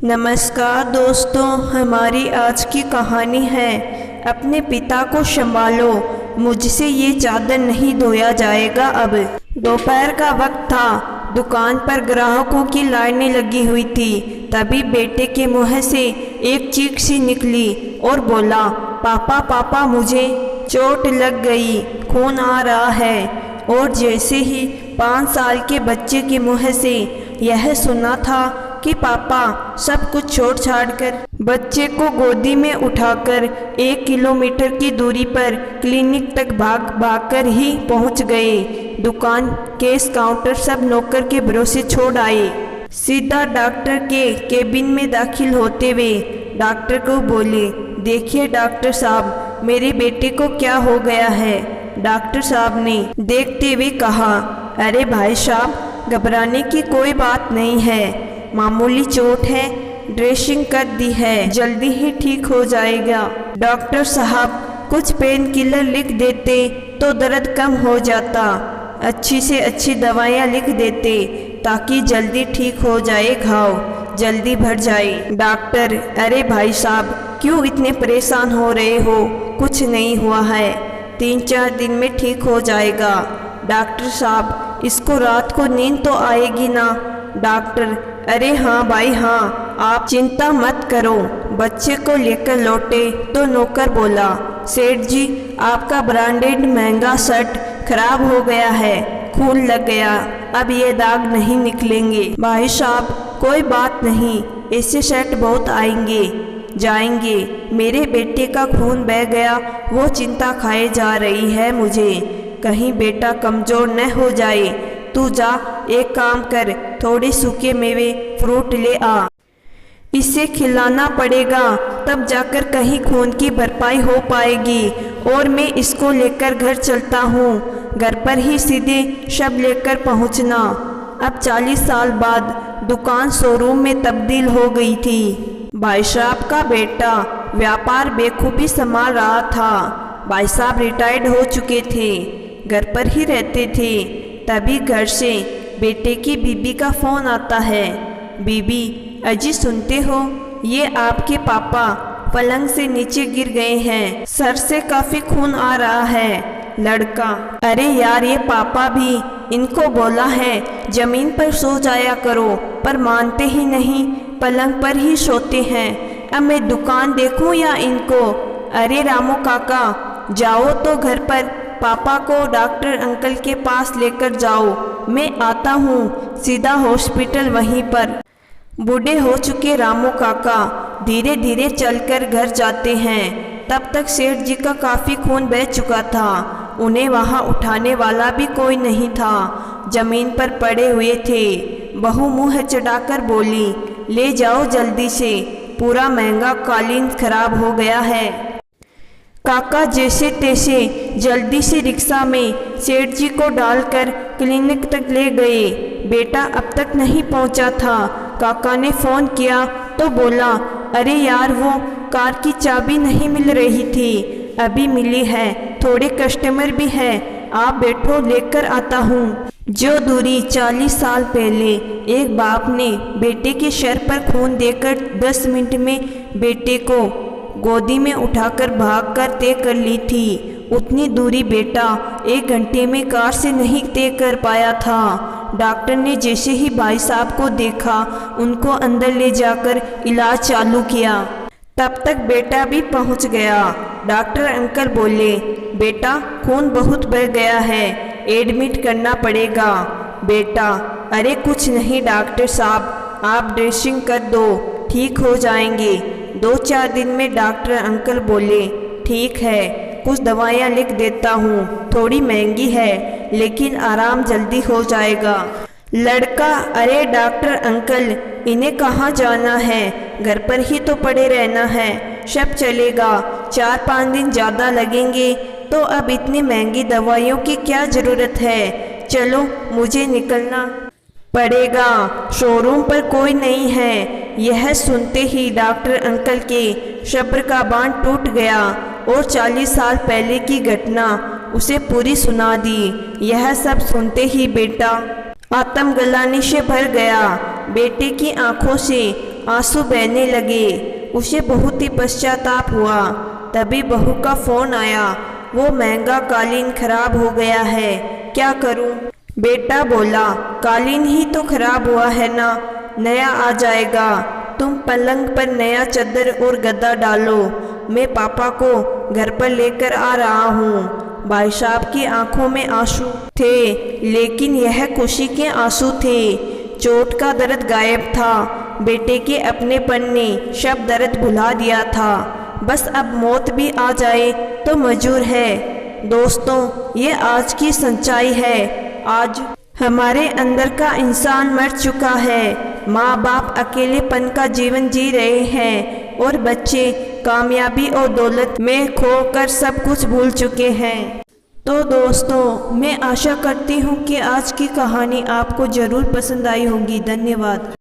नमस्कार दोस्तों, हमारी आज की कहानी है अपने पिता को संभालो, मुझसे ये चादर नहीं धोया जाएगा। अब दोपहर का वक्त था। दुकान पर ग्राहकों की लाइनें लगी हुई थी। तभी बेटे के मुंह से एक चीख सी निकली और बोला, पापा पापा मुझे चोट लग गई, खून आ रहा है। और जैसे ही 5 साल के बच्चे के मुंह से यह सुना था कि पापा सब कुछ छोड़ छाड़ कर बच्चे को गोदी में उठाकर 1 किलोमीटर की दूरी पर क्लिनिक तक भाग भाग कर ही पहुंच गए। दुकान, कैश काउंटर सब नौकर के भरोसे छोड़ आए। सीधा डॉक्टर के केबिन में दाखिल होते हुए डॉक्टर को बोले, देखिए डॉक्टर साहब, मेरे बेटे को क्या हो गया है। डॉक्टर साहब ने देखते हुए कहा, अरे भाई साहब, घबराने की कोई बात नहीं है, मामूली चोट है, ड्रेसिंग कर दी है, जल्दी ही ठीक हो जाएगा। डॉक्टर साहब कुछ पेन किलर लिख देते तो दर्द कम हो जाता, अच्छी से अच्छी दवाइयाँ लिख देते ताकि जल्दी ठीक हो जाए, घाव जल्दी भर जाए। डॉक्टर, अरे भाई साहब क्यों इतने परेशान हो रहे हो, कुछ नहीं हुआ है, 3-4 दिन में ठीक हो जाएगा। डॉक्टर साहब इसको रात को नींद तो आएगी ना। डॉक्टर, अरे हाँ भाई हाँ, आप चिंता मत करो। बच्चे को लेकर लौटे तो नौकर बोला, सेठ जी आपका ब्रांडेड महंगा शर्ट खराब हो गया है, खून लग गया, अब ये दाग नहीं निकलेंगे। भाई साहब कोई बात नहीं, ऐसे शर्ट बहुत आएंगे जाएंगे, मेरे बेटे का खून बह गया, वो चिंता खाए जा रही है मुझे, कहीं बेटा कमज़ोर न हो जाए। तू जा, एक काम कर, थोड़े सूखे मेवे फ्रूट ले आ, इसे खिलाना पड़ेगा, तब जाकर कहीं खून की भरपाई हो पाएगी। और मैं इसको लेकर घर चलता हूँ, घर पर ही सीधे शव लेकर पहुँचना। अब 40 साल बाद दुकान शोरूम में तब्दील हो गई थी। भाई साहब का बेटा व्यापार बेखूबी संभाल रहा था। भाई साहब रिटायर्ड हो चुके थे, घर पर ही रहते थे। तभी घर से बेटे की बीबी का फ़ोन आता है। बीबी, अजी सुनते हो, ये आपके पापा पलंग से नीचे गिर गए हैं, सर से काफ़ी खून आ रहा है। लड़का, अरे यार ये पापा भी, इनको बोला है ज़मीन पर सो जाया करो, पर मानते ही नहीं, पलंग पर ही सोते हैं। अब मैं दुकान देखूं या इनको। अरे रामू काका, जाओ तो घर पर पापा को डॉक्टर अंकल के पास लेकर जाओ, मैं आता हूँ, सीधा हॉस्पिटल वहीं पर। बूढ़े हो चुके रामू काका धीरे धीरे चलकर घर जाते हैं। तब तक सेठ जी का काफ़ी खून बह चुका था, उन्हें वहाँ उठाने वाला भी कोई नहीं था, जमीन पर पड़े हुए थे। बहू मुँह चढ़ाकर बोली, ले जाओ जल्दी से, पूरा महंगा कालीन खराब हो गया है। काका जैसे तैसे जल्दी से रिक्शा में सेठ जी को डालकर क्लिनिक तक ले गए। बेटा अब तक नहीं पहुंचा था। काका ने फ़ोन किया तो बोला, अरे यार वो कार की चाबी नहीं मिल रही थी, अभी मिली है, थोड़े कस्टमर भी है, आप बैठो लेकर आता हूँ। जो दूरी 40 साल पहले एक बाप ने बेटे के सर पर खून देकर 10 मिनट में बेटे को गोदी में उठाकर भागकर तय कर ली थी, उतनी दूरी बेटा 1 घंटे में कार से नहीं तय कर पाया था। डॉक्टर ने जैसे ही भाई साहब को देखा, उनको अंदर ले जाकर इलाज चालू किया। तब तक बेटा भी पहुंच गया। डॉक्टर अंकल बोले, बेटा खून बहुत बढ़ गया है, एडमिट करना पड़ेगा। बेटा, अरे कुछ नहीं डॉक्टर साहब, आप ड्रेसिंग कर दो, ठीक हो जाएंगे। 2-4 दिन में डॉक्टर अंकल बोले, ठीक है, कुछ दवाइयाँ लिख देता हूँ, थोड़ी महंगी है, लेकिन आराम जल्दी हो जाएगा। लड़का, अरे डॉक्टर अंकल, इन्हें कहाँ जाना है, घर पर ही तो पड़े रहना है, सब चलेगा, 4-5 दिन ज़्यादा लगेंगे, तो अब इतनी महंगी दवाइयों की क्या ज़रूरत है, चलो मुझे निकलना पड़ेगा, शोरूम पर कोई नहीं है। यह सुनते ही डॉक्टर अंकल के सब्र का बांध टूट गया और 40 साल पहले की घटना उसे पूरी सुना दी। यह सब सुनते ही बेटा आत्मग्लानि से भर गया। बेटे की आंखों से आंसू बहने लगे। उसे बहुत ही पश्चाताप हुआ। तभी बहू का फोन आया, वो महंगा कालीन खराब हो गया है, क्या करूं? बेटा बोला, कालीन ही तो खराब हुआ है ना, नया आ जाएगा। तुम पलंग पर नया चादर और गद्दा डालो, मैं पापा को घर पर लेकर आ रहा हूँ। भाई साहब की आंखों में आंसू थे, लेकिन यह खुशी के आंसू थे। चोट का दर्द गायब था। बेटे के अपनेपन ने सब दर्द भुला दिया था। बस अब मौत भी आ जाए तो मंजूर है। दोस्तों, ये आज की सच्चाई है। आज हमारे अंदर का इंसान मर चुका है। माँ बाप अकेलेपन का जीवन जी रहे हैं और बच्चे कामयाबी और दौलत में खोकर सब कुछ भूल चुके हैं। तो दोस्तों, मैं आशा करती हूँ कि आज की कहानी आपको ज़रूर पसंद आई होगी। धन्यवाद।